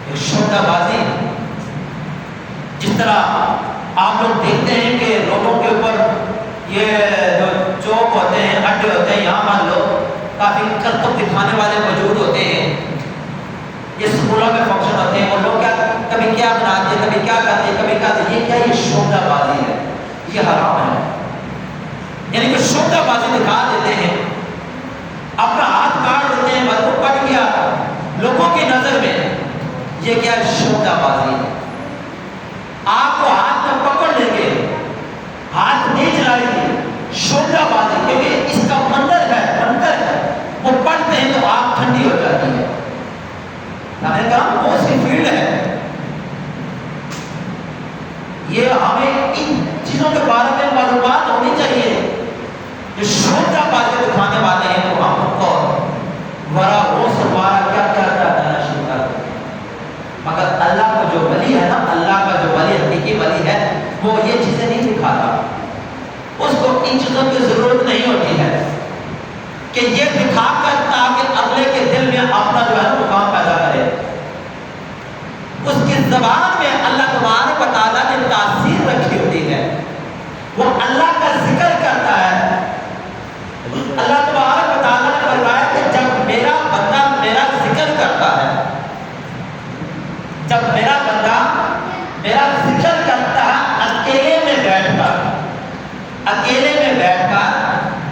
ایک شعلہ بازی، جس طرح آپ لوگ دیکھتے ہیں کہ روڈوں کے اوپر یہ جو چوک ہوتے ہیں، اڈے ہوتے ہیں، یہاں مان لو کافی کرتب دکھانے والے موجود ہوتے ہیں، یہ اسکولوں میں فنکشن ہوتے ہیں، وہ لوگ کیا کبھی کیا بناتے ہیں، کبھی کیا کرتے ہیں، کبھی کیا کرتے ہیں، یہ کیا، یہ شعلہ بازی ہے، یہ حرام ہے۔ یعنی کہ شعلہ بازی دکھا دیتے ہیں، اپنا ہاتھ کاٹ دیتے ہیں، بس وہ کٹ گیا لوگوں کی نظر میں، یہ کیا شعلہ بازی ہے۔ آپ کو ہاتھ میں پکڑ لیں گے، ہاتھ نہیں چلائیں گے، شعلہ بازی، کیونکہ اس کا منظر ہے، وہ پڑھتے ہیں تو آنکھ ٹھنڈی ہو جاتی ہے۔ میں نے کہا بہت سی فیلڈ ہے، یہ ہمیں ان چیزوں کے بارے میں معلومات ہونی چاہیے۔ جو شعلہ بازی دکھانے والے ہیں تو ہم ان کو ورا روز دوبارہ کیا کہنا شروع کر دیں، مگر اللہ کا جو ولی ہے نا، اللہ کا جو ولی حقیقی ولی ہے، وہ یہ چیزیں نہیں دکھاتا، اس کو ان چیزوں کی ضرورت نہیں ہوتی ہے کہ یہ دکھا کر تاکہ اگلے کے دل میں اپنا جو ہے مقام پیدا کرے۔ اس کی زبان میں اللہ تبارک و تعالیٰ نے تاثیر رکھی ہوتی ہے، وہ اللہ کا ذکر کرتا ہے۔ اللہ تبارک و تعالیٰ نے فرمایا کہ جب میرا بندہ میرا ذکر کرتا ہے، جب میرا بندہ میرا ذکر کرتا ہے اکیلے میں بیٹھ کر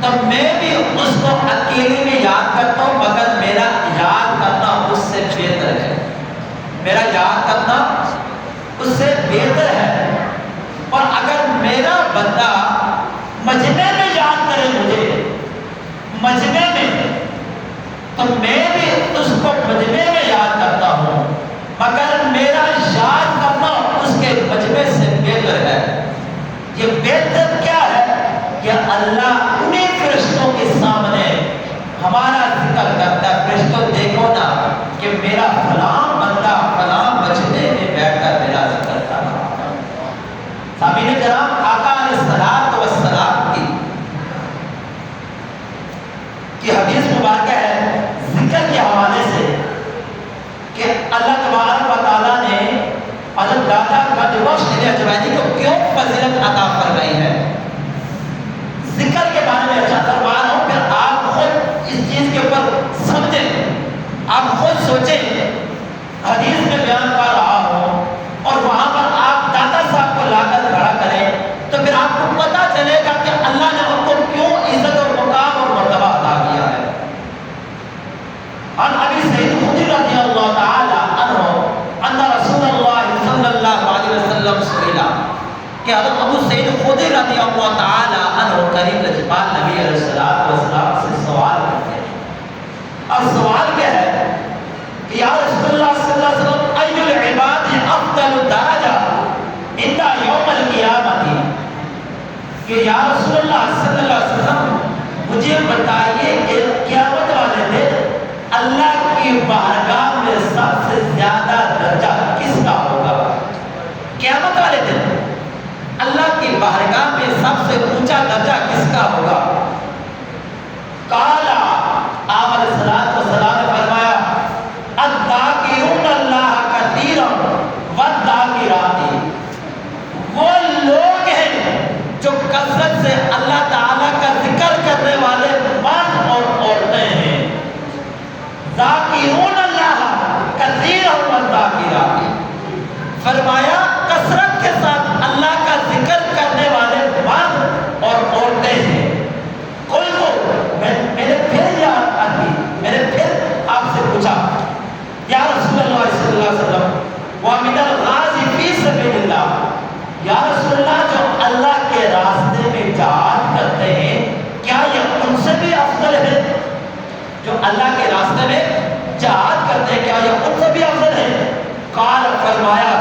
تو میں بھی اس کو اکیلے میں یاد کرتا ہوں، مگر میرا یاد کرنا اس سے بہتر ہے، میرا یاد کرنا اس سے بہتر ہے۔ اور اگر میرا بندہ مجمع میں یاد کرے مجھے، مجمع میں، تو میں بھی اس کو مجمع میں یاد کرتا ہوں، مگر میرا یاد کرنا اس کے مجمع سے بہتر ہے۔ یہ بہتر کیا ہے کہ اللہ انہیں فرشتوں کے سامنے ہمارا ذکر کرتا ہے، فرشتوں دیکھو نا کہ میرا فلاں بندہ فلاں مجمع میں بیٹھ کر میرا ذکر کر رہا ہے۔ سامعین کرام، آقا علیہ الصلوۃ والسلام کی حدیث مبارکہ ہے ذکر کے حوالے سے کہ اللہ تبارک و تعالیٰ نے حضرت داتا گنج بخش اجویدی کو کیوں فضیلت عطا فرمائی ہے۔ ذکر کے بارے میں اچھا فرما رہا ہوں، پھر آپ خود اس چیز کے اوپر سمجھیں، آپ خود سوچیں۔ حدیث میں بیان کر رہا ہوں اور وہاں پر آپ داتا صاحب کو لا کر کھڑا کریں تو پھر آپ کو پتہ چلے گا کہ اللہ نے ان کو کیوں عزت اور مقام اور مرتبہ عطا کیا ہے۔ عن ابی سعید خدری رضی اللہ تعالی عنہ ان رسول اللہ صلی اللہ علیہ وسلم سئل، کہ حضرت ابو سعید خدری رضی اللہ تعالی عنہ کریم لجپال نبی علیہ الصلوۃ والسلام سے سوال کرتے ہیں، اور سوال کیا ہے کہ یا رسول اللہ صلی اللہ علیہ وسلم ای العباد افضل درجہ عند یوم القیامۃ، کہ یا رسول اللہ صلی اللہ علیہ وسلم مجھے بتائیے کہ قیامت والے دن اللہ کی بارگاہ میں سب سے زیادہ درجہ کس کا ہوگا۔ قیامت والے دن اللہ کی بارگاہ میں سب سے اونچا درجہ کس کا ہوگا۔ قال آپ علیہ الصلوۃ والسلام نے فرمایا الذاکرون اللہ کثیرا والذاکرات، وہ لوگ ہیں جو کثرت سے اللہ تعالیٰ کا ذکر کرنے والے مرد اور عورتیں ہیں۔ ذاکرون اللہ کثیرا والذاکرات، فرمایا کثرت کے ساتھ اللہ کا ذکر کرنے والے مرد اور عورتیں ہیں۔ میں نے پھر آپ سے پوچھا یا رسول اللہ صلی اللہ علیہ وسلم وَمِنَ الْغَازِ فِي سَبِيلِ اللَّهِ، یا رسول اللہ جو اللہ کے راستے میں جہاد کرتے ہیں کیا یہ ان سے بھی افضل ہے؟ جو اللہ کے راستے میں جہاد کرتے ہیں کیا یہ ان سے بھی افضل ہے؟ قال، فرمایا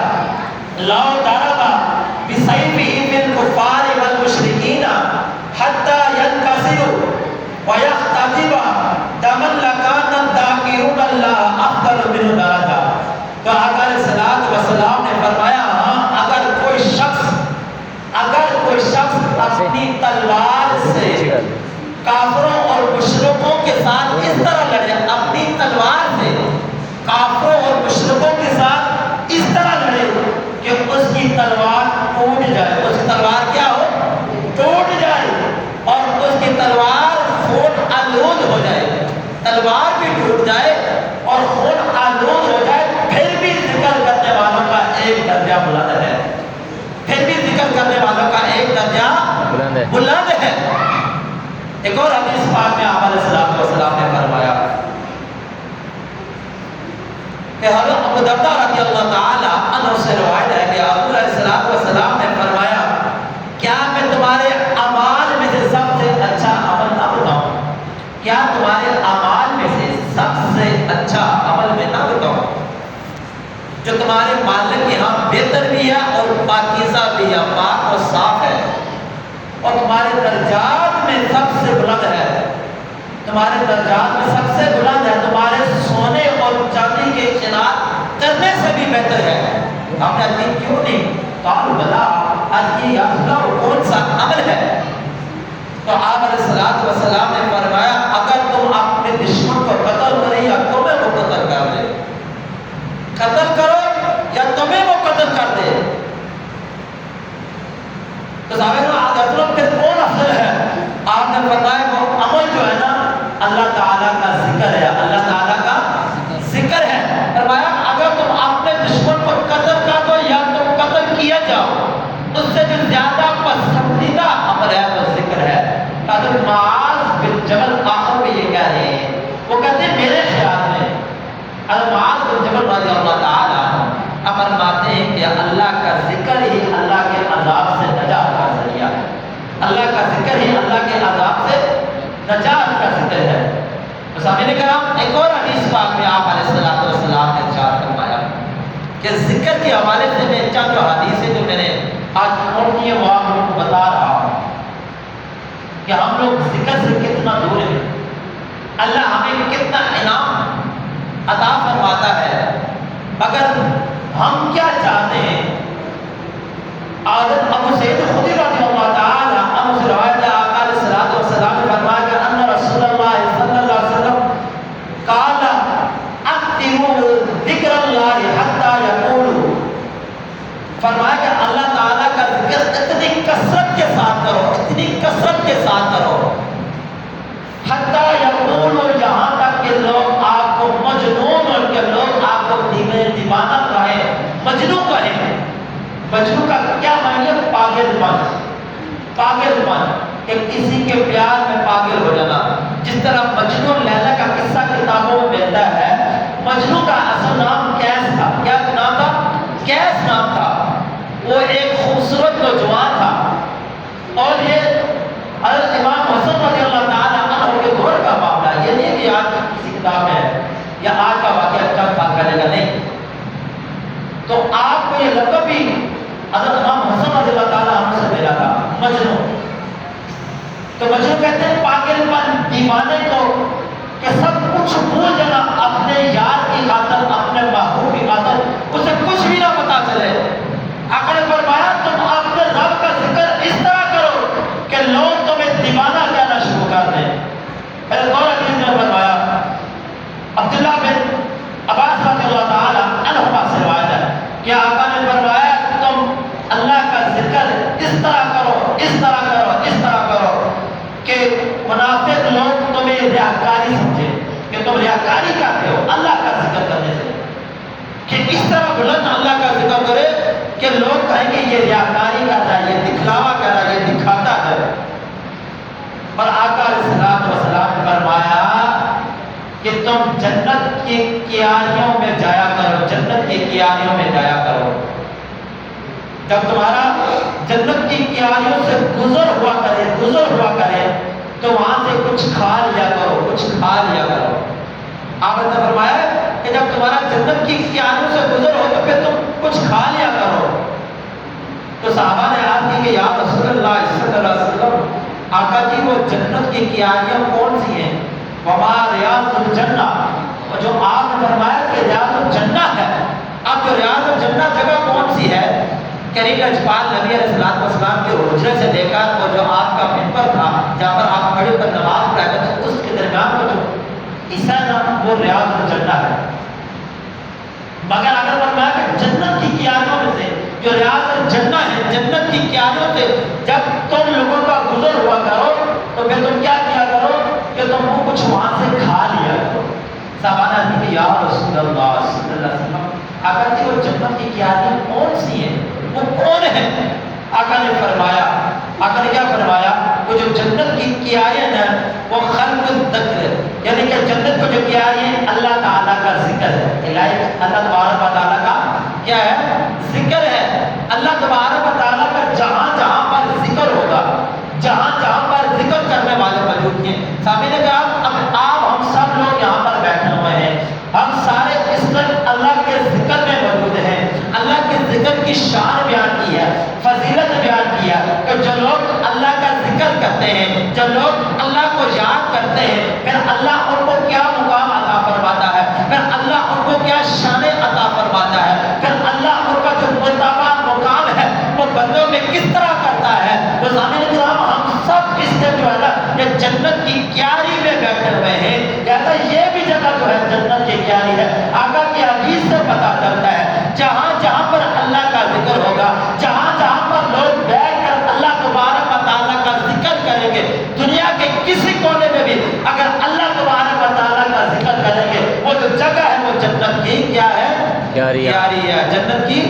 لَوْ ضَرَبَ بِسَيْفِهِ فِي الْكُفَّارِ وَالْمُشْرِكِينَ حَتَّى يَنْكَسِرُوا وَيَخْتَضِبَ دَمًا لَكَانَ الذَّاكِرُونَ اللَّهَ أَفْضَلُ مِنْهُ دَرَجَةً۔ تو آقا علیہ الصلوۃ والسلام نے فرمایا ہاں، اگر کوئی شخص اپنی تلوار سے کافروں اور مشرکوں کے ساتھ اس طرح لڑے، اپنی تلوار سے کافروں اور مشرکوں کے ساتھ ایک اور حدیث پاک میں آپ علیہ السلام نے فرمایا کہ حضرت ابو درداء رضی اللہ تعالی عنہ سے روایت ہے کہ حضور علیہ السلام نے فرمایا کیا میں تمہارے اعمال میں سے سب سے اچھا عمل نہ بتاؤں؟ کیا تمہارے اعمال میں سے سب سے اچھا عمل میں نہ بتاؤں جو تمہارے مالک کے ہاں بہتر بھی ہے اور پاکیزہ بھی ہے، پاک اور صاف ہے، اور تمہارے درجات میں سب سے بلند ہے، تمہارے درجات میں سب سے بلند ہے، تمہارے سونے اور چاندی کے اجتناب کرنے سے بھی بہتر ہے؟ ہم نے عرض کیوں نہیں؟ قالوا بلا، عرض کی یا رسول اللہ وہ کون سا عمل ہے؟ تو آپ علیہ السلام نے فرمایا اگر تم اپنے دشمن کو قتل کرے یا تمہیں وہ قتل کر دے، قتل کرو یا تمہیں وہ قتل کر دے، تو صاحب پھر کون افضل ہے؟ آپ نے فرمایا وہ عمل جو ہے نا اللہ تعالیٰ کا ذکر ہے، اللہ تعالیٰ کا ذکر ہے۔ فرمایا اگر تم اپنے دشمن کو قتل کر دو یا تم قتل کیا جاؤ، اس سے جو زیادہ پسندیدہ عمل ہے وہ ذکر ہے۔ حضرت معاذ بن جبل آخر میں یہ کہہ رہے ہیں، وہ کہتے ہیں میرے خیال میں حضرت معاذ بن جبل رضی اللہ تعالیٰ فرماتے ہیں کہ اللہ کا ذکر ہی اللہ کے عذاب سے نجات کا ذریعہ ہے، اللہ کا ذکر ہی اللہ کے عذاب سے نجات کا ذکر ہے۔ تو سامعین کرام ایک اور حدیث پاک میں آپ علیہ السلام نے ارشاد فرمایا کہ ذکر کے حوالے سے میں چند جو حدیثیں جو میں نے آج نوٹ کی ہے وہ آپ لوگوں کو بتا رہا ہوں کہ ہم لوگ ذکر سے کتنا دور ہیں، اللہ ہمیں کتنا انعام عطا فرماتا ہے، مگر ہم کیا چاہتے ہیں؟ حضرت ابو سعید خدری رضی اللہ تعالی عنہ سے روایت ہے آقا علیہ السلام نے فرمایا کہ ان رسول اللہ صلی اللہ علیہ وسلم قال اکثروا ذکر اللہ حتی یقولوا، فرمایا کہ اللہ تعالیٰ کا ذکر اتنی کثرت کے ساتھ کرو، اتنی کثرت کے ساتھ کرو، حتی یقولوا یہاں تک کہ لوگ آپ کو مجنون اور کہ لوگ آپ کو دیوانہ کہیں، مجنون کہیں۔ مجنون کا کیا معنی ہے؟ پاگل پن، پاگل پن کہ کسی کے پیار میں پاگل ہو جانا۔ جس طرح مجنون لیلا کا قصہ کتابوں میں ملتا ہے، مجنون کا اصل نام قیس تھا۔ کیا نام تھا؟ قیس نام تھا۔ وہ ایک خوبصورت نوجوان تھا، اور یہ حضرت امام حسن رضی اللہ تعالیٰ عنہ کے دور کا معاملہ ہے، یہ نہیں کہ آج کی کسی کتاب میں ہے یا آج کا واقعہ چند سال کرے گا، نہیں۔ تو آپ کو یہ لقب بھی حضرت امام حسن رضی اللہ تعالیٰ عنہ سے ملا تھا، مجنون۔ تو مجنون کہتے ہیں پاگل پن، دیوانے کو کہ سب کچھ بھول جانا اپنے یار کی خاطر، اپنے محبوب کی خاطر، اسے کچھ بھی نہ پتا چلے۔ آقا نے فرمایا تم اپنے رب کا ذکر اس طرح کرو کہ لوگ تمہیں دیوانہ کہنا شروع کر دیں۔ پھر اور حدیث میں فرمایا عبداللہ بن عباس رضی اللہ تعالی عنہما سے روایت ہے کہ آقا نے فرمایا تم اللہ کا ذکر اس طرح کرو، اس طرح کرو، اس طرح کرو کہ منافق لوگ تمہیں ریاکاری سمجھے کہ تم ریاکاری کرتے ہو اللہ کا ذکر کرنے سے، کہ اس طرح بلند اللہ کا ذکر کرے کہ لوگ کہیں گے یہ ریاکاری کر رہا ہے، یہ دکھلاوا کر رہا ہے، یہ دکھاتا ہے۔ اور آقا علیہ السلام نے فرمایا کہ تم جنت کی کیاریوں میں جایا کرو، جنت کی کیاریوں میں جایا کرو۔ جب تمہارا جنت کی کیاریوں سے گزر ہوا کرے تو وہاں سے کچھ کھا لیا کرو، کچھ کھا لیا کرو۔ آپ نے فرمایا کہ جب تمہارا جنت کی کیاریوں سے گزر ہو تو پھر تم کچھ کھا لیا کرو۔ تو صحابہ نے عرض کی کہ یا رسول اللہ صلی اللہ علیہ وسلم آقا جی وہ جنت کی کیاریاں کون سی ہیں؟ وما ریاض الجنہ، اور جو آپ نے فرمایا کہ ریاض الجنہ ہے، اب جو ریاض الجنہ جگہ کون سی ہے؟ کریم اجپال نبی علیہ السلام کے حجرے سے لے کر وہ جو آپ کا منبر تھا جہاں پر آپ کھڑے ہو کر نماز پڑھا کرتے تھے، اس کے درمیان کو جو حصہ تھا وہ ریاض الجنہ ہے۔ مگر اگر فرمایا کہ جنت کی کیاریوں میں سے جو ریاض الجنہ ہے، جنت کی کیاریوں سے جب تم لوگوں کا گزر ہوا کرو تو پھر تم کیا کیا کرو کہ تم کو کچھ وہاں سے کھا لیا کرو۔ صحابہ نے کہ یا رسول اللہ صلی اللہ علیہ وسلم اگر کہ وہ جنت کی کیاریاں کون سی ہیں، وہ کون ہے؟ آقا نے فرمایا، آقا نے کیا فرمایا وہ جو جنت کی کیاریں نا وہ خلق الذکر، یعنی کہ جنت کو جو کیاریں اللہ تعالیٰ کا ذکر ہے، الہی اللہ تبارک و تعالیٰ کا کیا ہے ذکر ہے۔ اللہ تبارک و تعالیٰ کا جہاں جہاں پر ذکر ہوگا، جہاں جہاں پر ذکر کرنے والے موجود ہیں، سامنے کہ اب آپ ہم سب لوگ یہاں پر بیٹھے ہوئے ہیں، ہم سارے اس وقت اللہ کے ذکر میں موجود ہیں۔ اللہ کے ذکر کی شان بیان کی ہے، فضیلت بیان کیا کہ جو لوگ اللہ کا ذکر کرتے ہیں، جو لوگ اللہ کو یاد کرتے ہیں، پھر اللہ ان کو کیا مقام عطا فرماتا ہے، پھر اللہ ان کو کیا شان عطا فرماتا ہے، پھر اللہ ان کا جو مرتبہ مقام ہے وہ بندوں میں کس طرح کرتا ہے۔ تو سامعین کرام ہم سب اس سے جو ہے نا یہ جنت کی کیاری میں بیٹھے ہوئے ہیں، لہذا یہ بھی جگہ جو ہے جنت کی کیاری ہے۔ آقا کی حدیث سے پتہ چلتا ہے جہاں جہاں پر اللہ کا ذکر ہوگا، جہاں جہاں پر لوگ بیٹھ کر اللہ تبارک و تعالیٰ کا ذکر کریں گے، دنیا کے کسی کونے میں بھی اگر اللہ تبارک و تعالیٰ کا ذکر کریں گے، وہ جو جگہ ہے وہ جنت کی کیا ہے کیاری ہے، جنت کی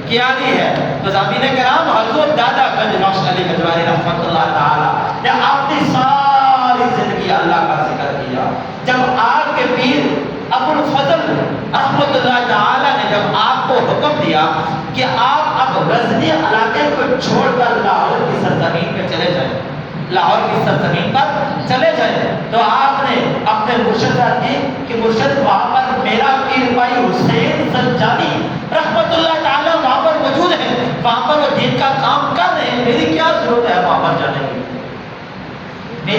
کیاری ہے۔ تو سامعین کرام حضور دادا گنج بخش علی گنجواری رحمۃ اللہ تعالی نے اپنی ساری زندگی اللہ کا ذکر کیا۔ جب آپ کے پیر ابو الفضل رحمۃ اللہ تعالی نے جب آپ کو حکم دیا کہ آپ اب غزنی علاقے کو چھوڑ کر لاہور کی سرزمین پہ چلے جائیں، لاہور کی سرزمین پر چلے جائیں، تو آپ نے اپنے مرشد کی کہ مرشد وہاں پر میرا پیر بھائی حسین